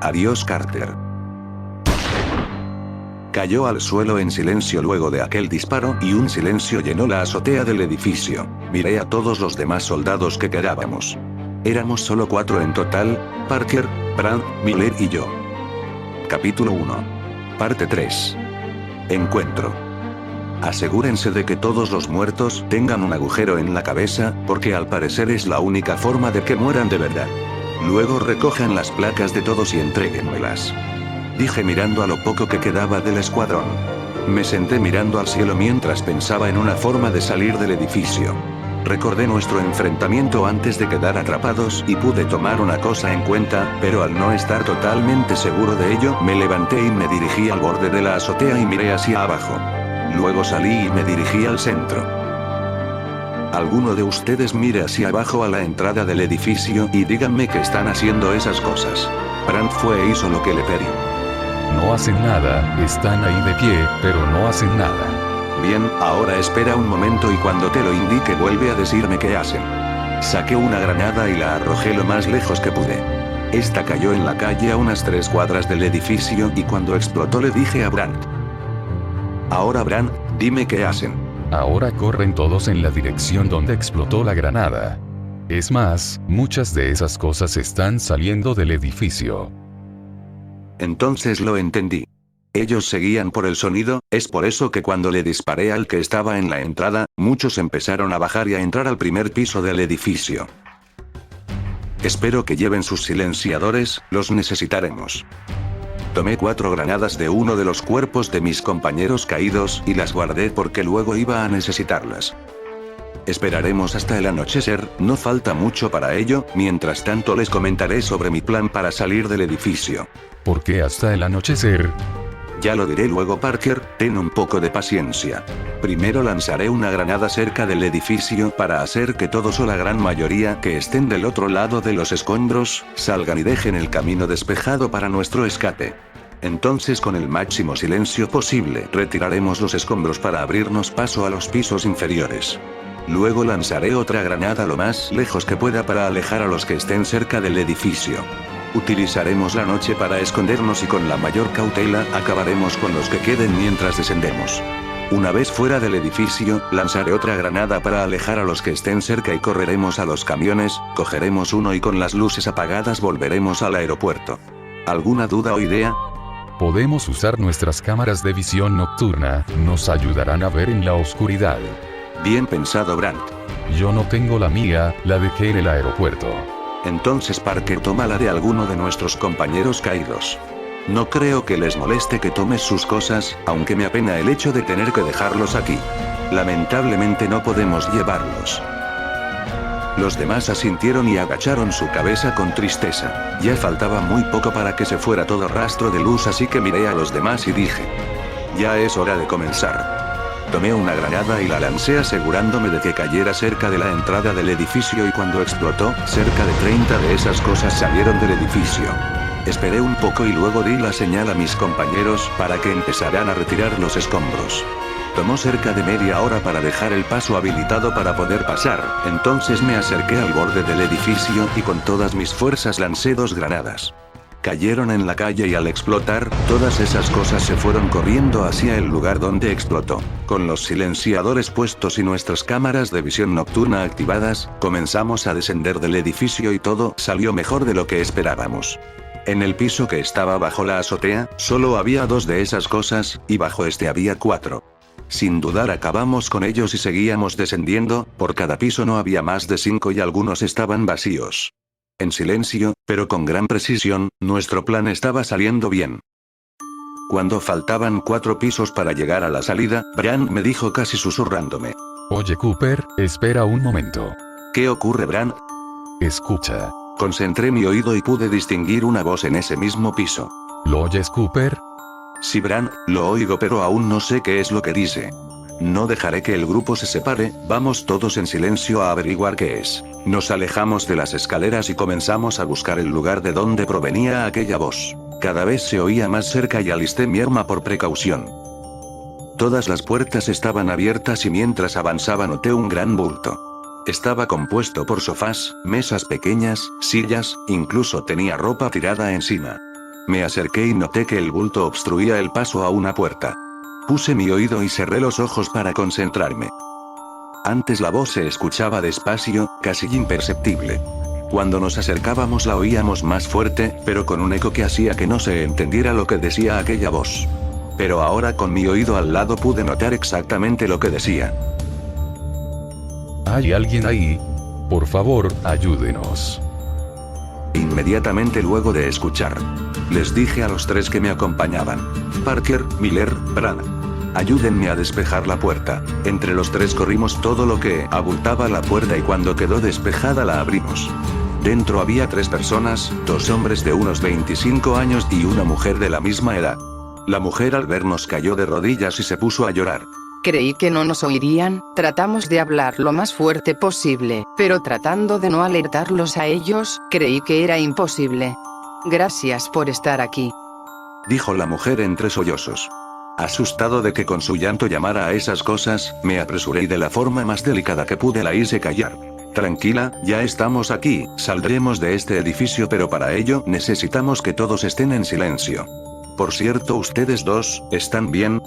Adiós, Carter. Cayó al suelo en silencio luego de aquel disparo y un silencio llenó la azotea del edificio. Miré a todos los demás soldados que quedábamos. Éramos solo 4 en total: Parker, Brand, Miller y yo. Capítulo 1. Parte 3. Encuentro. Asegúrense de que todos los muertos tengan un agujero en la cabeza, porque al parecer es la única forma de que mueran de verdad. Luego recojan las placas de todos y entréguenmelas. Dije mirando a lo poco que quedaba del escuadrón. Me senté mirando al cielo mientras pensaba en una forma de salir del edificio. Recordé nuestro enfrentamiento antes de quedar atrapados y pude tomar una cosa en cuenta, pero al no estar totalmente seguro de ello, me levanté y me dirigí al borde de la azotea y miré hacia abajo. Luego salí y me dirigí al centro. Alguno de ustedes mire hacia abajo a la entrada del edificio y díganme que están haciendo esas cosas. Brandt fue e hizo lo que le pedí. No hacen nada, están ahí de pie, pero no hacen nada. Bien, ahora espera un momento y cuando te lo indique vuelve a decirme qué hacen. Saqué una granada y la arrojé lo más lejos que pude. Esta cayó en la calle a unas 3 cuadras del edificio y cuando explotó le dije a Brandt. Ahora Brandt, dime qué hacen. Ahora corren todos en la dirección donde explotó la granada. Es más, muchas de esas cosas están saliendo del edificio. Entonces lo entendí. Ellos seguían por el sonido, es por eso que cuando le disparé al que estaba en la entrada, muchos empezaron a bajar y a entrar al primer piso del edificio. Espero que lleven sus silenciadores, los necesitaremos. Tomé 4 granadas de uno de los cuerpos de mis compañeros caídos y las guardé porque luego iba a necesitarlas. Esperaremos hasta el anochecer, no falta mucho para ello, mientras tanto les comentaré sobre mi plan para salir del edificio. ¿Por qué hasta el anochecer? Ya lo diré luego, Parker, ten un poco de paciencia. Primero lanzaré una granada cerca del edificio para hacer que todos o la gran mayoría que estén del otro lado de los escombros, salgan y dejen el camino despejado para nuestro escape. Entonces con el máximo silencio posible retiraremos los escombros para abrirnos paso a los pisos inferiores. Luego lanzaré otra granada lo más lejos que pueda para alejar a los que estén cerca del edificio. Utilizaremos la noche para escondernos y con la mayor cautela acabaremos con los que queden mientras descendemos. Una vez fuera del edificio, lanzaré otra granada para alejar a los que estén cerca y correremos a los camiones, cogeremos uno y con las luces apagadas volveremos al aeropuerto. ¿Alguna duda o idea? Podemos usar nuestras cámaras de visión nocturna, nos ayudarán a ver en la oscuridad. Bien pensado, Brandt. Yo no tengo la mía, la dejé en el aeropuerto. Entonces Parker toma la de alguno de nuestros compañeros caídos. No creo que les moleste que tomes sus cosas, aunque me apena el hecho de tener que dejarlos aquí. Lamentablemente no podemos llevarlos. Los demás asintieron y agacharon su cabeza con tristeza. Ya faltaba muy poco para que se fuera todo rastro de luz, así que miré a los demás y dije: ya es hora de comenzar. Tomé una granada y la lancé asegurándome de que cayera cerca de la entrada del edificio y cuando explotó, cerca de 30 de esas cosas salieron del edificio. Esperé un poco y luego di la señal a mis compañeros para que empezaran a retirar los escombros. Tomó cerca de media hora para dejar el paso habilitado para poder pasar, entonces me acerqué al borde del edificio y con todas mis fuerzas lancé 2 granadas. Cayeron en la calle y al explotar, todas esas cosas se fueron corriendo hacia el lugar donde explotó. Con los silenciadores puestos y nuestras cámaras de visión nocturna activadas, comenzamos a descender del edificio y todo salió mejor de lo que esperábamos. En el piso que estaba bajo la azotea, solo había 2 de esas cosas, y bajo este había 4. Sin dudar acabamos con ellos y seguíamos descendiendo, por cada piso no había más de 5 y algunos estaban vacíos. En silencio, pero con gran precisión, nuestro plan estaba saliendo bien. Cuando faltaban 4 pisos para llegar a la salida, Brandt me dijo casi susurrándome: Oye Cooper, espera un momento. ¿Qué ocurre, Brandt? Escucha. Concentré mi oído y pude distinguir una voz en ese mismo piso. ¿Lo oyes, Cooper? Sí, Brandt, lo oigo, pero aún no sé qué es lo que dice. No dejaré que el grupo se separe, vamos todos en silencio a averiguar qué es. Nos alejamos de las escaleras y comenzamos a buscar el lugar de donde provenía aquella voz. Cada vez se oía más cerca y alisté mi arma por precaución. Todas las puertas estaban abiertas y mientras avanzaba noté un gran bulto. Estaba compuesto por sofás, mesas pequeñas, sillas, incluso tenía ropa tirada encima. Me acerqué y noté que el bulto obstruía el paso a una puerta. Puse mi oído y cerré los ojos para concentrarme. Antes la voz se escuchaba despacio, casi imperceptible. Cuando nos acercábamos la oíamos más fuerte, pero con un eco que hacía que no se entendiera lo que decía aquella voz. Pero ahora con mi oído al lado pude notar exactamente lo que decía. ¿Hay alguien ahí? Por favor, ayúdenos. Inmediatamente luego de escuchar, les dije a los tres que me acompañaban: Parker, Miller, Brandt, ayúdenme a despejar la puerta. Entre los tres corrimos todo lo que abultaba la puerta y cuando quedó despejada la abrimos. Dentro había 3 personas, 2 hombres de unos 25 años y una mujer de la misma edad. La mujer al vernos cayó de rodillas y se puso a llorar. Creí que no nos oirían, tratamos de hablar lo más fuerte posible, pero tratando de no alertarlos a ellos, creí que era imposible. Gracias por estar aquí, dijo la mujer entre sollozos. Asustado de que con su llanto llamara a esas cosas, me apresuré y de la forma más delicada que pude la hice callar. Tranquila, ya estamos aquí, saldremos de este edificio, pero para ello necesitamos que todos estén en silencio. Por cierto, ¿ustedes dos están bien?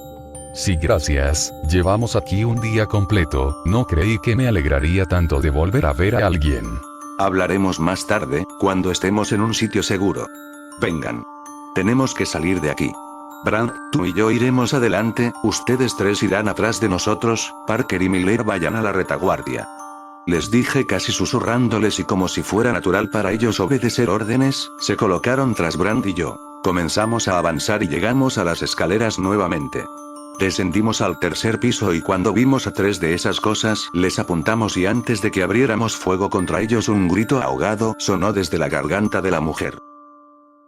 Sí, gracias. Llevamos aquí un día completo. No creí que me alegraría tanto de volver a ver a alguien. Hablaremos más tarde, cuando estemos en un sitio seguro. Vengan. Tenemos que salir de aquí. Brandt, tú y yo iremos adelante, ustedes 3 irán atrás de nosotros, Parker y Miller vayan a la retaguardia. Les dije casi susurrándoles y como si fuera natural para ellos obedecer órdenes, se colocaron tras Brandt y yo. Comenzamos a avanzar y llegamos a las escaleras nuevamente. Descendimos al 3er piso y cuando vimos a 3 de esas cosas, les apuntamos y antes de que abriéramos fuego contra ellos un grito ahogado sonó desde la garganta de la mujer.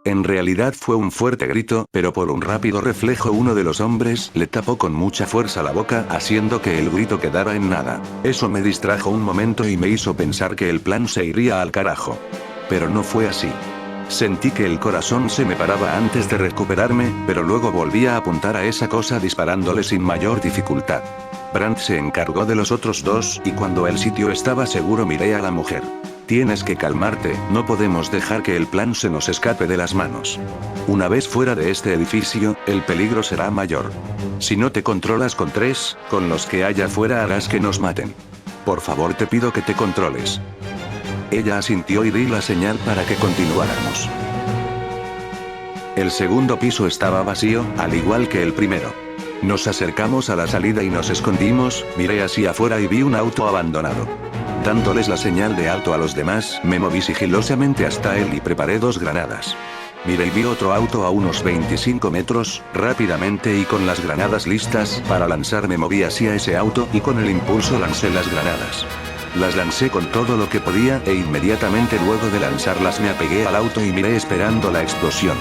En realidad fue un fuerte grito, pero por un rápido reflejo uno de los hombres le tapó con mucha fuerza la boca, haciendo que el grito quedara en nada. Eso me distrajo un momento y me hizo pensar que el plan se iría al carajo. Pero no fue así. Sentí que el corazón se me paraba antes de recuperarme, pero luego volví a apuntar a esa cosa disparándole sin mayor dificultad. Brandt se encargó de los otros 2, y cuando el sitio estaba seguro miré a la mujer. Tienes que calmarte, no podemos dejar que el plan se nos escape de las manos. Una vez fuera de este edificio, el peligro será mayor. Si no te controlas con 3, con los que haya fuera harás que nos maten. Por favor te pido que te controles. Ella asintió y di la señal para que continuáramos. El segundo piso estaba vacío, al igual que el primero. Nos acercamos a la salida y nos escondimos, miré hacia afuera y vi un auto abandonado. Dándoles la señal de alto a los demás, me moví sigilosamente hasta él y preparé 2 granadas. Miré y vi otro auto a unos 25 metros, rápidamente y con las granadas listas para lanzar me moví hacia ese auto y con el impulso lancé las granadas. Las lancé con todo lo que podía e inmediatamente luego de lanzarlas me apegué al auto y miré esperando la explosión.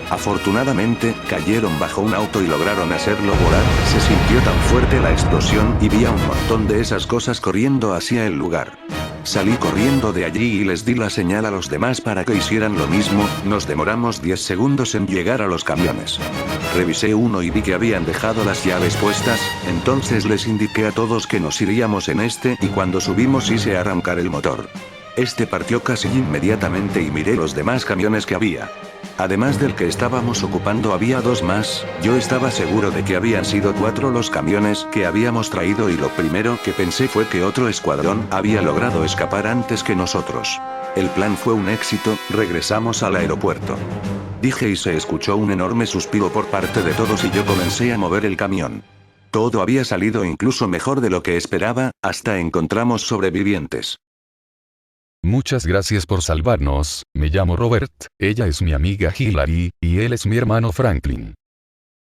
Afortunadamente, cayeron bajo un auto y lograron hacerlo volar. Se sintió tan fuerte la explosión y vi a un montón de esas cosas corriendo hacia el lugar. Salí corriendo de allí y les di la señal a los demás para que hicieran lo mismo. Nos demoramos 10 segundos en llegar a los camiones. Revisé uno y vi que habían dejado las llaves puestas, entonces les indiqué a todos que nos iríamos en este y cuando subimos hice arrancar el motor. Este partió casi inmediatamente y miré los demás camiones que había. Además del que estábamos ocupando había 2 más, yo estaba seguro de que habían sido 4 los camiones que habíamos traído y lo primero que pensé fue que otro escuadrón había logrado escapar antes que nosotros. El plan fue un éxito, regresamos al aeropuerto. Dije y se escuchó un enorme suspiro por parte de todos y yo comencé a mover el camión. Todo había salido incluso mejor de lo que esperaba, hasta encontramos sobrevivientes. Muchas gracias por salvarnos, me llamo Robert, ella es mi amiga Hillary, y él es mi hermano Franklin.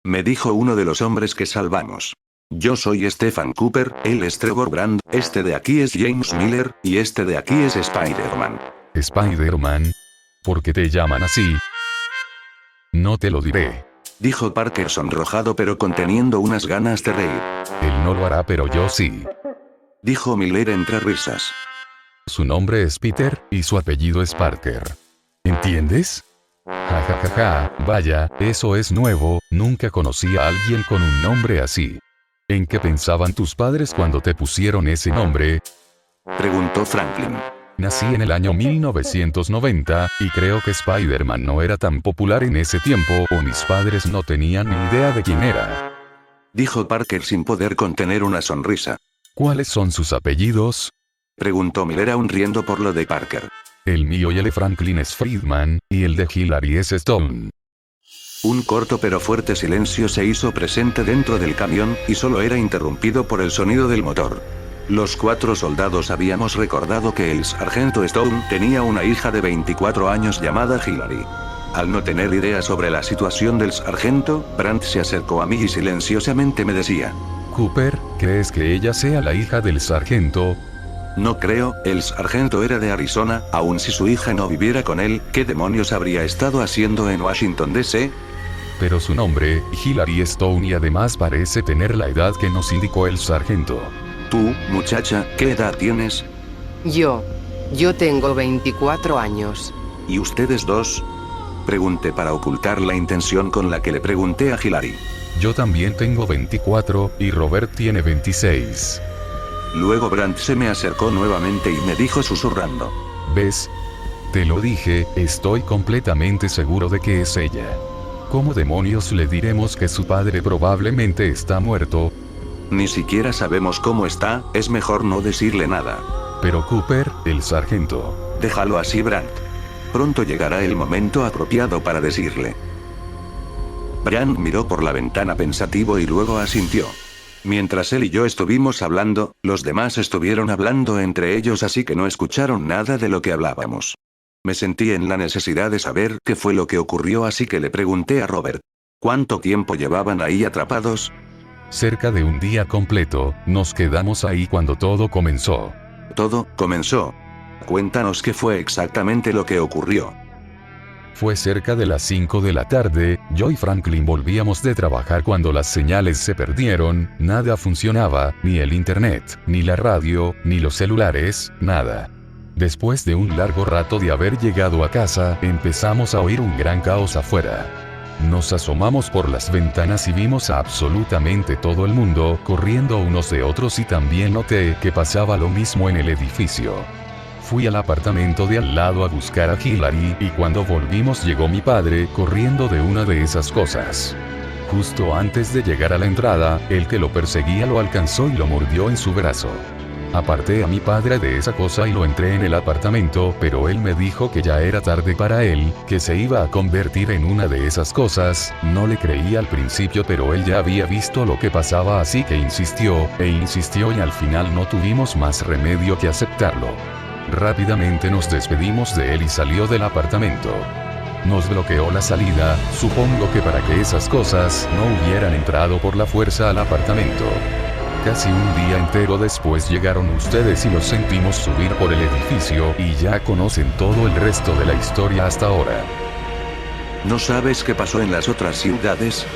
Me dijo uno de los hombres que salvamos. Yo soy Stephen Cooper, él es Trevor Brand, este de aquí es James Miller, y este de aquí es Spider-Man. ¿Spider-Man? ¿Por qué te llaman así? No te lo diré. Dijo Parker sonrojado pero conteniendo unas ganas de reír. Él no lo hará pero yo sí. Dijo Miller entre risas. Su nombre es Peter, y su apellido es Parker. ¿Entiendes? Ja ja ja ja, vaya, eso es nuevo, nunca conocí a alguien con un nombre así. ¿En qué pensaban tus padres cuando te pusieron ese nombre? Preguntó Franklin. Nací en el año 1990, y creo que Spider-Man no era tan popular en ese tiempo, o mis padres no tenían ni idea de quién era. Dijo Parker sin poder contener una sonrisa. ¿Cuáles son sus apellidos? Preguntó Miller aún riendo por lo de Parker. El mío y el de Franklin es Friedman, y el de Hillary es Stone. Un corto pero fuerte silencio se hizo presente dentro del camión, y solo era interrumpido por el sonido del motor. Los 4 soldados habíamos recordado que el sargento Stone tenía una hija de 24 años llamada Hillary. Al no tener idea sobre la situación del sargento, Brandt se acercó a mí y silenciosamente me decía: Cooper, ¿crees que ella sea la hija del sargento? No creo, el sargento era de Arizona, aun si su hija no viviera con él, ¿qué demonios habría estado haciendo en Washington D.C.? Pero su nombre, Hillary Stone, y además parece tener la edad que nos indicó el sargento. Tú, muchacha, ¿qué edad tienes? Yo tengo 24 años. ¿Y ustedes dos? Pregunté para ocultar la intención con la que le pregunté a Hillary. Yo también tengo 24, y Robert tiene 26. Luego Brandt se me acercó nuevamente y me dijo susurrando: ¿Ves? Te lo dije, estoy completamente seguro de que es ella. ¿Cómo demonios le diremos que su padre probablemente está muerto? Ni siquiera sabemos cómo está, es mejor no decirle nada. Pero Cooper, el sargento. Déjalo así, Brandt. Pronto llegará el momento apropiado para decirle. Brandt miró por la ventana pensativo y luego asintió. Mientras él y yo estuvimos hablando, los demás estuvieron hablando entre ellos, así que no escucharon nada de lo que hablábamos. Me sentí en la necesidad de saber qué fue lo que ocurrió, así que le pregunté a Robert: ¿cuánto tiempo llevaban ahí atrapados? Cerca de un día completo, nos quedamos ahí cuando todo comenzó. Todo comenzó. Cuéntanos qué fue exactamente lo que ocurrió. Fue cerca de las 5 de la tarde, yo y Franklin volvíamos de trabajar cuando las señales se perdieron, nada funcionaba, ni el internet, ni la radio, ni los celulares, nada. Después de un largo rato de haber llegado a casa, empezamos a oír un gran caos afuera. Nos asomamos por las ventanas y vimos a absolutamente todo el mundo corriendo unos de otros, y también noté que pasaba lo mismo en el edificio. Fui al apartamento de al lado a buscar a Hillary, y cuando volvimos llegó mi padre corriendo de una de esas cosas. Justo antes de llegar a la entrada, el que lo perseguía lo alcanzó y lo mordió en su brazo. Aparté a mi padre de esa cosa y lo entré en el apartamento, pero él me dijo que ya era tarde para él, que se iba a convertir en una de esas cosas. No le creí al principio, pero él ya había visto lo que pasaba, así que insistió, y al final no tuvimos más remedio que aceptarlo. Rápidamente nos despedimos de él y salió del apartamento. Nos bloqueó la salida, supongo que para que esas cosas no hubieran entrado por la fuerza al apartamento. Casi un día entero después llegaron ustedes y los sentimos subir por el edificio, y ya conocen todo el resto de la historia hasta ahora. ¿No sabes qué pasó en las otras ciudades?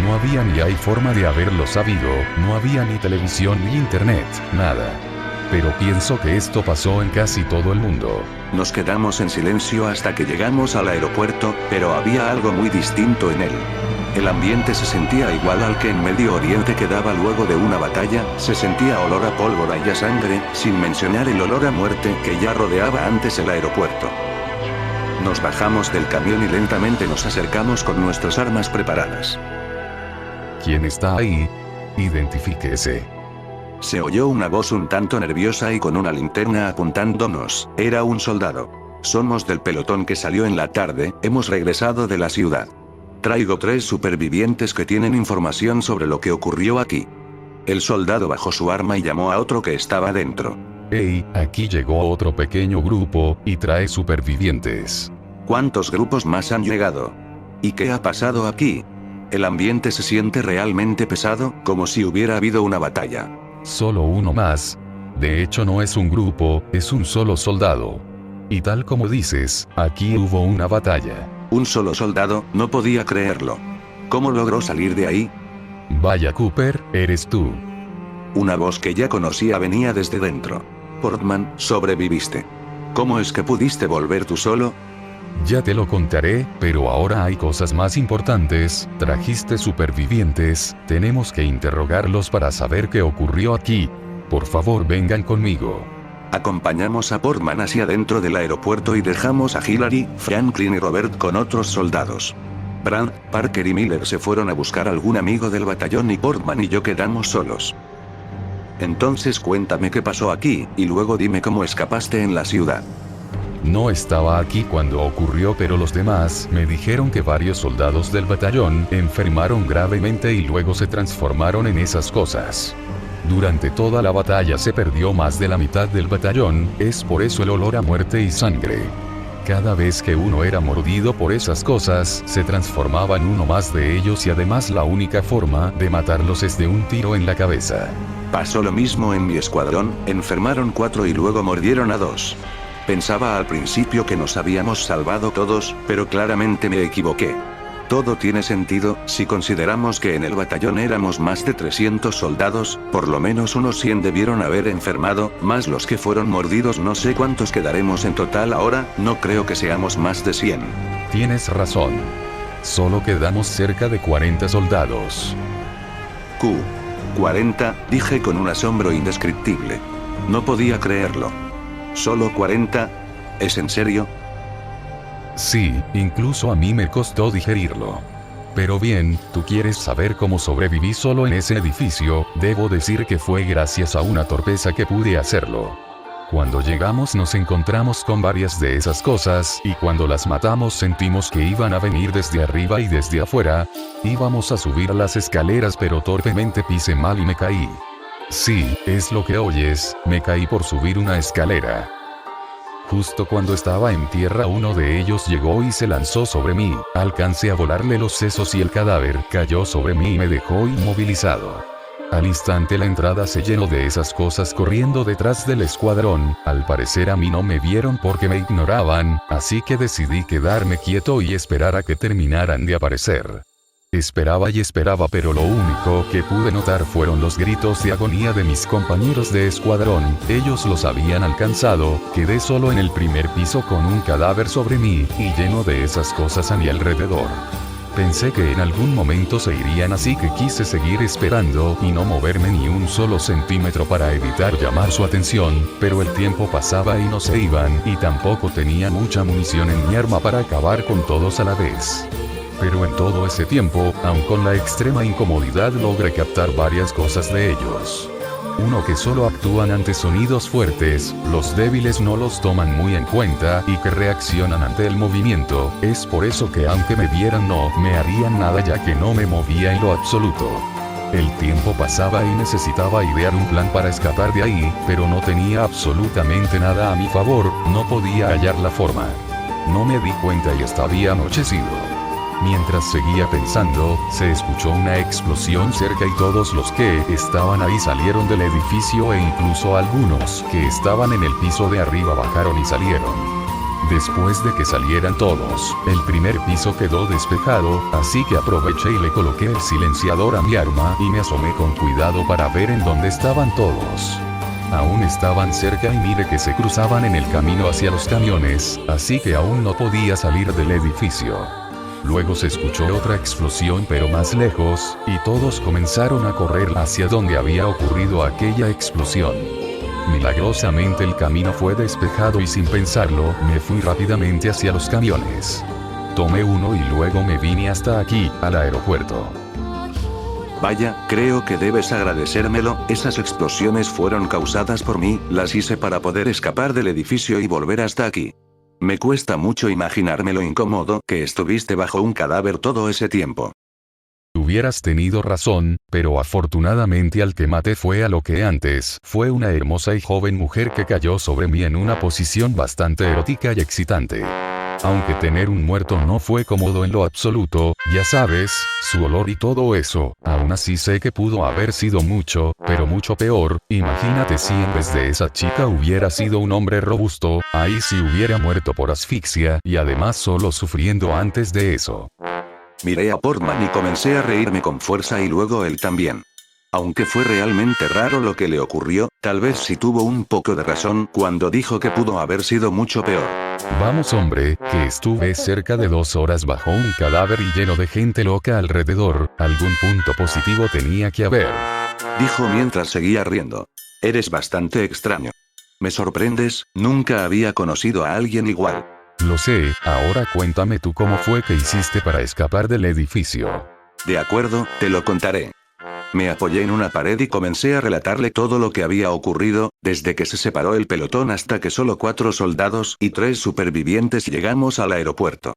No había ni hay forma de haberlo sabido, no había ni televisión ni internet, nada. Pero pienso que esto pasó en casi todo el mundo. Nos quedamos en silencio hasta que llegamos al aeropuerto, pero había algo muy distinto en él. El ambiente se sentía igual al que en Medio Oriente quedaba luego de una batalla, se sentía olor a pólvora y a sangre, sin mencionar el olor a muerte que ya rodeaba antes el aeropuerto. Nos bajamos del camión y lentamente nos acercamos con nuestras armas preparadas. ¿Quién está ahí? Identifíquese. Se oyó una voz un tanto nerviosa y con una linterna apuntándonos. Era un soldado. Somos del pelotón que salió en la tarde, hemos regresado de la ciudad. Traigo 3 supervivientes que tienen información sobre lo que ocurrió aquí. El soldado bajó su arma y llamó a otro que estaba dentro. Hey, aquí llegó otro pequeño grupo, y trae supervivientes. ¿Cuántos grupos más han llegado? ¿Y qué ha pasado aquí? El ambiente se siente realmente pesado, como si hubiera habido una batalla. Solo uno más. De hecho no es un grupo, es un solo soldado. Y tal como dices, aquí hubo una batalla. Un solo soldado, no podía creerlo. ¿Cómo logró salir de ahí? Vaya Cooper, eres tú. Una voz que ya conocía venía desde dentro. Portman, sobreviviste. ¿Cómo es que pudiste volver tú solo? Ya te lo contaré, pero ahora hay cosas más importantes. Trajiste supervivientes, tenemos que interrogarlos para saber qué ocurrió aquí. Por favor, vengan conmigo. Acompañamos a Portman hacia dentro del aeropuerto y dejamos a Hillary, Franklin y Robert con otros soldados. Brand, Parker y Miller se fueron a buscar a algún amigo del batallón y Portman y yo quedamos solos. Entonces cuéntame qué pasó aquí, y luego dime cómo escapaste en la ciudad. No estaba aquí cuando ocurrió, pero los demás me dijeron que varios soldados del batallón enfermaron gravemente y luego se transformaron en esas cosas. Durante toda la batalla se perdió más de la mitad del batallón, es por eso el olor a muerte y sangre. Cada vez que uno era mordido por esas cosas, se transformaba en uno más de ellos y además la única forma de matarlos es de un tiro en la cabeza. Pasó lo mismo en mi escuadrón, enfermaron 4 y luego mordieron a 2. Pensaba al principio que nos habíamos salvado todos, pero claramente me equivoqué. Todo tiene sentido, si consideramos que en el batallón éramos más de 300 soldados, por lo menos unos 100 debieron haber enfermado, más los que fueron mordidos. No sé cuántos quedaremos en total ahora, no creo que seamos más de 100. Tienes razón. Solo quedamos cerca de 40 soldados. 40, dije con un asombro indescriptible. No podía creerlo. ¿Solo 40? ¿Es en serio? Sí, incluso a mí me costó digerirlo. Pero bien, tú quieres saber cómo sobreviví solo en ese edificio, debo decir que fue gracias a una torpeza que pude hacerlo. Cuando llegamos nos encontramos con varias de esas cosas, y cuando las matamos sentimos que iban a venir desde arriba y desde afuera. Íbamos a subir las escaleras pero torpemente pisé mal y me caí. Sí, es lo que oyes, me caí por subir una escalera. Justo cuando estaba en tierra uno de ellos llegó y se lanzó sobre mí, alcancé a volarle los sesos y el cadáver cayó sobre mí y me dejó inmovilizado. Al instante la entrada se llenó de esas cosas corriendo detrás del escuadrón, al parecer a mí no me vieron porque me ignoraban, así que decidí quedarme quieto y esperar a que terminaran de aparecer. Esperaba y esperaba, pero lo único que pude notar fueron los gritos de agonía de mis compañeros de escuadrón. Ellos los habían alcanzado, quedé solo en el primer piso con un cadáver sobre mí, y lleno de esas cosas a mi alrededor. Pensé que en algún momento se irían, así que quise seguir esperando y no moverme ni un solo centímetro para evitar llamar su atención, pero el tiempo pasaba y no se iban, y tampoco tenía mucha munición en mi arma para acabar con todos a la vez. Pero en todo ese tiempo, aun con la extrema incomodidad, logré captar varias cosas de ellos. Uno, que solo actúan ante sonidos fuertes, los débiles no los toman muy en cuenta y que reaccionan ante el movimiento. Es por eso que aunque me vieran no me harían nada, ya que no me movía en lo absoluto. El tiempo pasaba y necesitaba idear un plan para escapar de ahí, pero no tenía absolutamente nada a mi favor, no podía hallar la forma. No me di cuenta y hasta había anochecido. Mientras seguía pensando, se escuchó una explosión cerca y todos los que estaban ahí salieron del edificio, e incluso algunos que estaban en el piso de arriba bajaron y salieron. Después de que salieran todos, el primer piso quedó despejado, así que aproveché y le coloqué el silenciador a mi arma y me asomé con cuidado para ver en dónde estaban todos. Aún estaban cerca y mire que se cruzaban en el camino hacia los camiones, así que aún no podía salir del edificio. Luego se escuchó otra explosión pero más lejos, y todos comenzaron a correr hacia donde había ocurrido aquella explosión. Milagrosamente el camino fue despejado y sin pensarlo, me fui rápidamente hacia los camiones. Tomé uno y luego me vine hasta aquí, al aeropuerto. Vaya, creo que debes agradecérmelo, esas explosiones fueron causadas por mí, las hice para poder escapar del edificio y volver hasta aquí. Me cuesta mucho imaginarme lo incómodo que estuviste bajo un cadáver todo ese tiempo. Hubieras tenido razón, pero afortunadamente al que maté fue a lo que antes fue una hermosa y joven mujer que cayó sobre mí en una posición bastante erótica y excitante. Aunque tener un muerto no fue cómodo en lo absoluto, ya sabes, su olor y todo eso, aún así sé que pudo haber sido mucho, pero mucho peor. Imagínate si en vez de esa chica hubiera sido un hombre robusto, ahí sí hubiera muerto por asfixia, y además solo sufriendo antes de eso. Miré a Portman y comencé a reírme con fuerza y luego él también. Aunque fue realmente raro lo que le ocurrió, tal vez sí tuvo un poco de razón cuando dijo que pudo haber sido mucho peor. Vamos hombre, que estuve cerca de 2 horas bajo un cadáver y lleno de gente loca alrededor, algún punto positivo tenía que haber. Dijo mientras seguía riendo. Eres bastante extraño. Me sorprendes, nunca había conocido a alguien igual. Lo sé, ahora cuéntame tú cómo fue que hiciste para escapar del edificio. De acuerdo, te lo contaré. Me apoyé en una pared y comencé a relatarle todo lo que había ocurrido, desde que se separó el pelotón hasta que solo 4 soldados y 3 supervivientes llegamos al aeropuerto.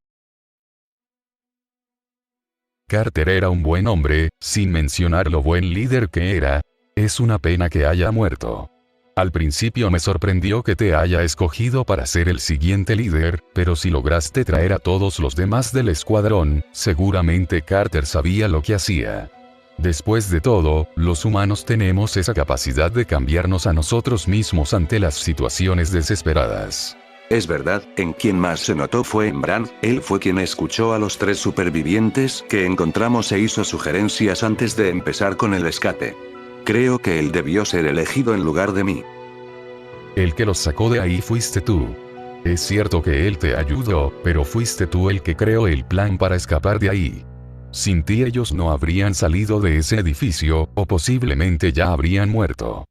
Carter era un buen hombre, sin mencionar lo buen líder que era. Es una pena que haya muerto. Al principio me sorprendió que te haya escogido para ser el siguiente líder, pero si lograste traer a todos los demás del escuadrón, seguramente Carter sabía lo que hacía. Después de todo, los humanos tenemos esa capacidad de cambiarnos a nosotros mismos ante las situaciones desesperadas. Es verdad, en quien más se notó fue en Bran, él fue quien escuchó a los 3 supervivientes que encontramos e hizo sugerencias antes de empezar con el escape. Creo que él debió ser elegido en lugar de mí. El que los sacó de ahí fuiste tú. Es cierto que él te ayudó, pero fuiste tú el que creó el plan para escapar de ahí. Sin ti ellos no habrían salido de ese edificio, o posiblemente ya habrían muerto.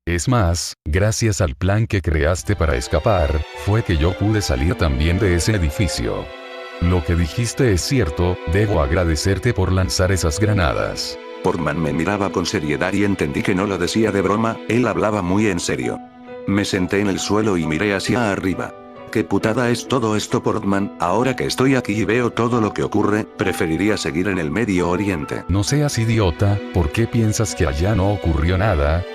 Es más, gracias al plan que creaste para escapar, fue que yo pude salir también de ese edificio. Lo que dijiste es cierto, debo agradecerte por lanzar esas granadas. Portman me miraba con seriedad y entendí que no lo decía de broma, él hablaba muy en serio. Me senté en el suelo y miré hacia arriba. ¿Qué putada es todo esto, Portman? Ahora que estoy aquí y veo todo lo que ocurre, preferiría seguir en el Medio Oriente. No seas idiota, ¿por qué piensas que allá no ocurrió nada?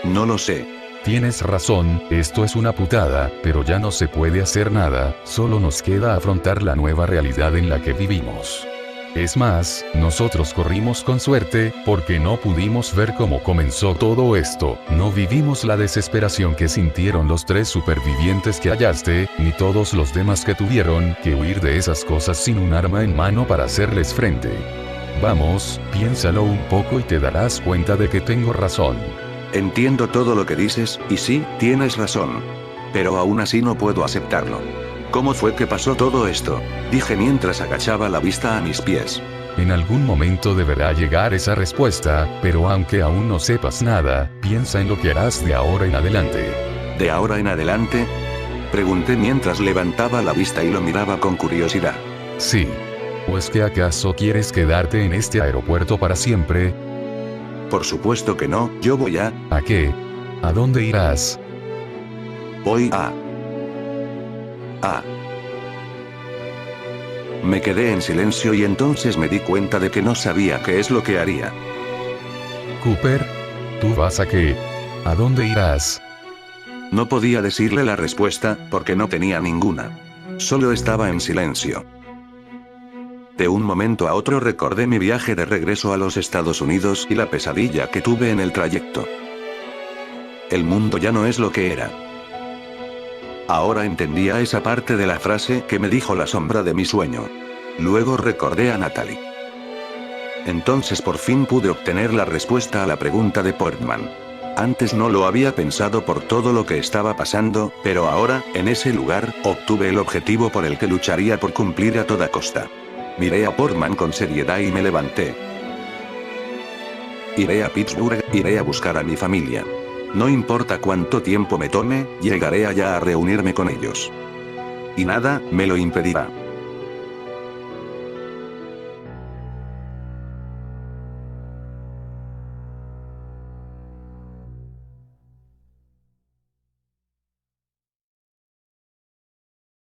No lo sé. Tienes razón, esto es una putada, pero ya no se puede hacer nada, solo nos queda afrontar la nueva realidad en la que vivimos. Es más, nosotros corrimos con suerte, porque no pudimos ver cómo comenzó todo esto, no vivimos la desesperación que sintieron los 3 supervivientes que hallaste, ni todos los demás que tuvieron que huir de esas cosas sin un arma en mano para hacerles frente. Vamos, piénsalo un poco y te darás cuenta de que tengo razón. Entiendo todo lo que dices, y sí, tienes razón. Pero aún así no puedo aceptarlo. ¿Cómo fue que pasó todo esto? Dije mientras agachaba la vista a mis pies. En algún momento deberá llegar esa respuesta, pero aunque aún no sepas nada, piensa en lo que harás de ahora en adelante. ¿De ahora en adelante? Pregunté mientras levantaba la vista y lo miraba con curiosidad. Sí. ¿O es que acaso quieres quedarte en este aeropuerto para siempre? Por supuesto que no, yo voy a... ¿A qué? ¿A dónde irás? Voy a... Me quedé en silencio y entonces me di cuenta de que no sabía qué es lo que haría. Cooper, ¿tú vas a qué? ¿A dónde irás? No podía decirle la respuesta, porque no tenía ninguna. Solo estaba en silencio. De un momento a otro recordé mi viaje de regreso a los Estados Unidos y la pesadilla que tuve en el trayecto. El mundo ya no es lo que era. Ahora entendía esa parte de la frase que me dijo la sombra de mi sueño. Luego recordé a Natalie. Entonces por fin pude obtener la respuesta a la pregunta de Portman. Antes no lo había pensado por todo lo que estaba pasando, pero ahora, en ese lugar, obtuve el objetivo por el que lucharía por cumplir a toda costa. Miré a Portman con seriedad y me levanté. Iré a Pittsburgh, iré a buscar a mi familia. No importa cuánto tiempo me tome, llegaré allá a reunirme con ellos. Y nada me lo impedirá.